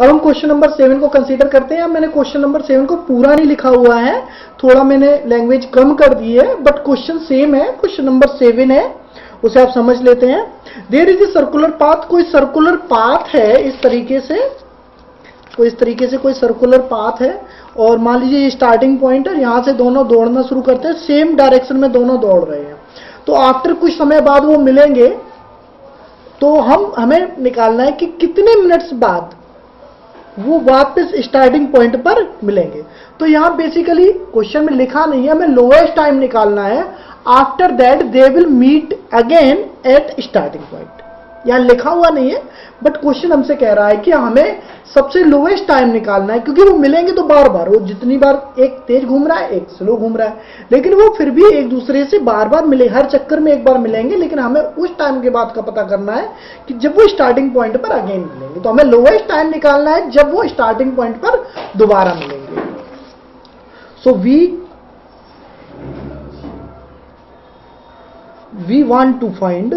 अब हम question number 7 को कंसीडर करते हैं। अब मैंने क्वेश्चन नंबर 7 को पूरा नहीं लिखा हुआ है, थोड़ा मैंने लैंग्वेज कम कर दी है, बट क्वेश्चन सेम है। क्वेश्चन नंबर 7 है, उसे आप समझ लेते हैं। There is a circular path, कोई सर्कुलर पाथ है इस तरीके से, कोई सर्कुलर पाथ है, और मान लीजिए ये स्टार्टिंग पॉइंट है, यहां से दोनों दौड़ना शुरू करते हैं, सेम डायरेक्शन में दोनों दौड़ रहे हैं। तो आफ्टर कुछ समय बाद वो मिलेंगे, तो हमें निकालना है कि कितने मिनट्स बाद वो वापस स्टार्टिंग पॉइंट पर मिलेंगे। तो यहां बेसिकली क्वेश्चन में लिखा नहीं है, हमें लोएस्ट टाइम निकालना है। After that they will meet again at starting point, यहां लिखा हुआ नहीं है, बट क्वेश्चन हमसे कह रहा है कि हमें सबसे लोएस्ट टाइम निकालना है, क्योंकि वो मिलेंगे तो बार बार, वो जितनी बार एक तेज घूम रहा है, एक स्लो घूम रहा है, लेकिन वो फिर भी एक दूसरे से बार बार मिले, हर चक्कर में एक बार मिलेंगे, लेकिन हमें उस टाइम के बाद का पता करना है कि जब वो स्टार्टिंग पॉइंट पर अगेन मिलेंगे। तो हमें लोएस्ट टाइम निकालना है जब वो स्टार्टिंग पॉइंट पर दोबारा मिलेंगे। सो we want to find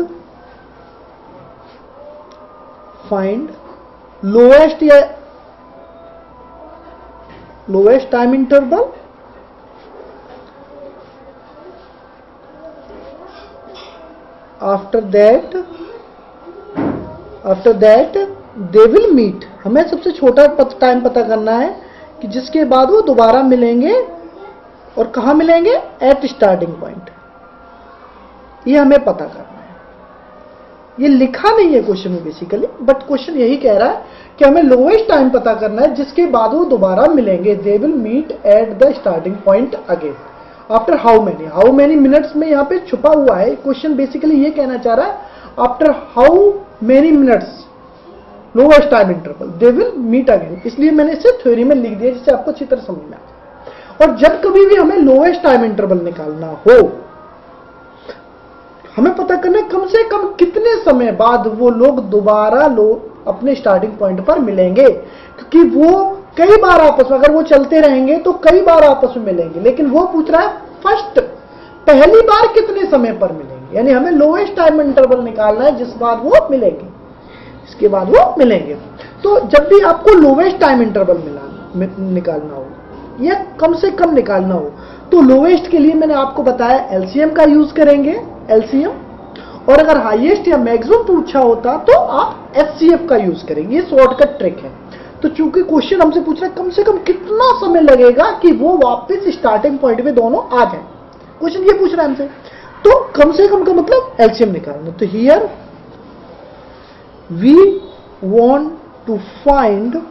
lowest time interval after that they will meet। हमें सबसे छोटा टाइम पता करना है कि जिसके बाद वो दोबारा मिलेंगे, और कहां मिलेंगे? At starting point. ये हमें पता करना है। ये लिखा नहीं है क्वेश्चन में बेसिकली, बट क्वेश्चन यही कह रहा है कि हमें लोएस्ट टाइम पता करना है जिसके बाद वो दोबारा मिलेंगे। They will meet at the starting point again after how many minutes में यहाँ पे छुपा हुआ है। क्वेश्चन बेसिकली ये कहना चाह रहा है after how many minutes lowest time interval they will meet again, इसलिए मैंने इसे थ्योरी में लिख दिया जिससे आपको अच्छी तरह समझ में आए। और जब कभी भी हमें लोएस्ट टाइम इंटरवल निकालना हो, हमें पता करना है कम से कम कितने समय बाद वो लोग दोबारा अपने स्टार्टिंग पॉइंट पर मिलेंगे, क्योंकि वो कई बार आपस में, अगर वो चलते रहेंगे तो कई बार आपस में मिलेंगे, लेकिन वो पूछ रहा है फर्स्ट, पहली बार कितने समय पर मिलेंगे, यानी हमें लोएस्ट टाइम इंटरवल निकालना है जिस बार वो मिलेंगे, इसके बाद वो मिलेंगे। तो जब भी आपको लोएस्ट टाइम इंटरवल निकालना हो या कम से कम निकालना हो, तो लोएस्ट के लिए मैंने आपको बताया एलसीएम का यूज करेंगे, एलसीएम, और अगर हाईएस्ट या मैक्सिमम पूछा होता तो आप एचसीएफ का यूज करेंगे। ये शॉर्टकट ट्रिक है। तो चूंकि क्वेश्चन हमसे पूछ रहा है कम से कम कितना समय लगेगा कि वो वापस स्टार्टिंग पॉइंट पे दोनों आ जाए, क्वेश्चन ये पूछ रहा है हमसे, तो कम से कम का मतलब एलसीएम निकालना। तो here we want to find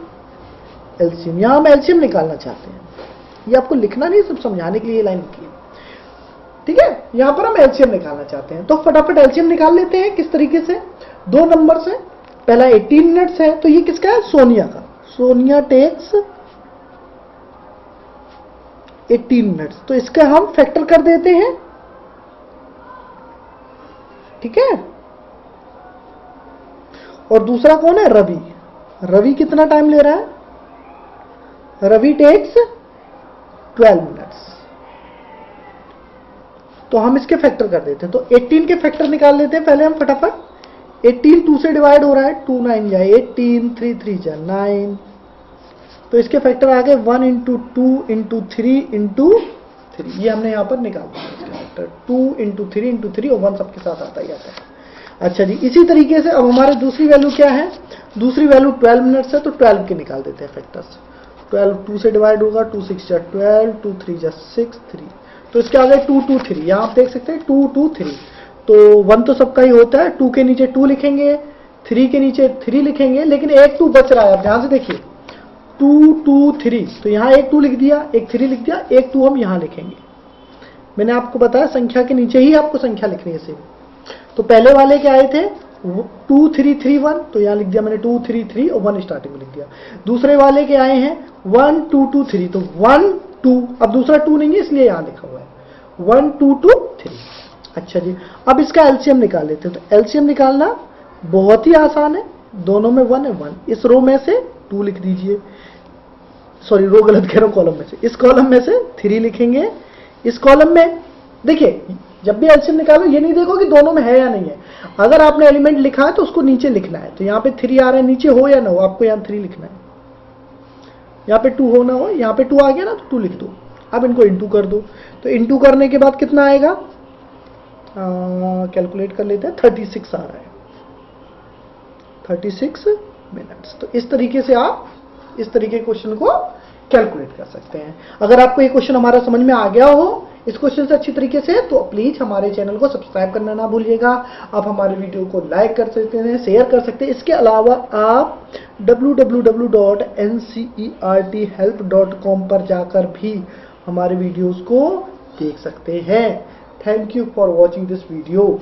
LCM, यहां हम एलसीएम निकालना चाहते हैं। ये आपको लिखना नहीं, सब समझाने के लिए लाइन लिखी है, ठीक है। यहां पर हम एलसीएम निकालना चाहते हैं, तो फटाफट एलसीएम निकाल लेते हैं। किस तरीके से? दो नंबर से, पहला 18 मिनट्स है, तो ये किसका है? सोनिया का। सोनिया टेक्स 18 मिनट्स, तो इसका हम फैक्टर कर देते हैं, ठीक है। और दूसरा कौन है? रवि। रवि कितना टाइम ले रहा है? रवि टेक्स 12 मिनट्स, तो हम इसके फैक्टर कर देते हैं। तो 18 के फैक्टर निकाल लेते हैं पहले हम फटाफट। 18 2 से डिवाइड हो रहा है, 2 9 जाए 18, 3 3 जा 9, तो इसके फैक्टर आ गए 1 इंटू 2 इंटू 3 इंटू 3, ये हमने यहां पर निकाल दिया इसके फैक्टर, 2 इंटू 3 इंटू 3, और 1 सबके साथ आता ही आता है। अच्छा जी, इसी तरीके से अब हमारे दूसरी वैल्यू क्या है? दूसरी वैल्यू 12 मिनट्स है, तो 12 के निकाल देते हैं फैक्टर्स। 12 2 से डिवाइड होगा, 2 6 जा 12, 2 3 जा 6 3, तो इसके आ गए 2 2 3, यहां आप देख सकते हैं 2 2 3, तो 1 तो सबका ही होता है, 2 के नीचे 2 लिखेंगे, 3 के नीचे 3 लिखेंगे, लेकिन एक 2 बच रहा है। आप ध्यान से देखिए, 2 2 3, तो यहां एक 2 लिख दिया, एक 3 लिख दिया, एक 2 हम यहां लिखेंगे। मैंने आपको बताया संख्या के नीचे ही आपको संख्या लिखनी है सेम। तो पहले वाले क्या आए थे? 2 3 3 1, तो यहां लिख दिया मैंने 2 3 3 और 1 स्टार्टिंग में लिख दिया। दूसरे वाले के आए हैं 1 2 2 3, तो 1 2, अब दूसरा 2 नहीं है इसलिए यहां लिखा हुआ है 1 2 2 3। अच्छा जी, अब इसका एलसीएम निकाल लेते हैं। तो एलसीएम निकालना बहुत ही आसान है, दोनों में 1 है 1, इस रो में से 2 लिख दीजिए, सॉरी रो गलत कह रहा हूं, कॉलम में से, इस कॉलम में से 3 लिखेंगे, इस कॉलम में देखिए जब भी एलसीएम निकालो ये नहीं देखो कि दोनों में है या नहीं है, अगर आपने एलिमेंट लिखा है तो उसको नीचे लिखना है। तो यहाँ पे 3 आ रहा है, नीचे हो या ना हो आपको यहाँ 3 लिखना है, यहाँ पे 2 हो ना हो, यहाँ पे 2 आ गया ना तो 2 लिख दो। अब इनको इंटू कर दो, तो इंटू करने के बाद कितना आएगा, कैलकुलेट कर लेते हैं, 36 आ रहा है, 36 मिनट्स। तो इस तरीके से आप इस तरीके के क्वेश्चन को कैलकुलेट कर सकते हैं। अगर आपको ये क्वेश्चन हमारा समझ में आ गया हो इस क्वेश्चन से अच्छी तरीके से, तो प्लीज हमारे चैनल को सब्सक्राइब करना ना भूलिएगा। आप हमारे वीडियो को लाइक कर सकते हैं, शेयर कर सकते हैं। इसके अलावा आप www.ncerthelp.com पर जाकर भी हमारे वीडियोस को देख सकते हैं। Thank you for watching this video.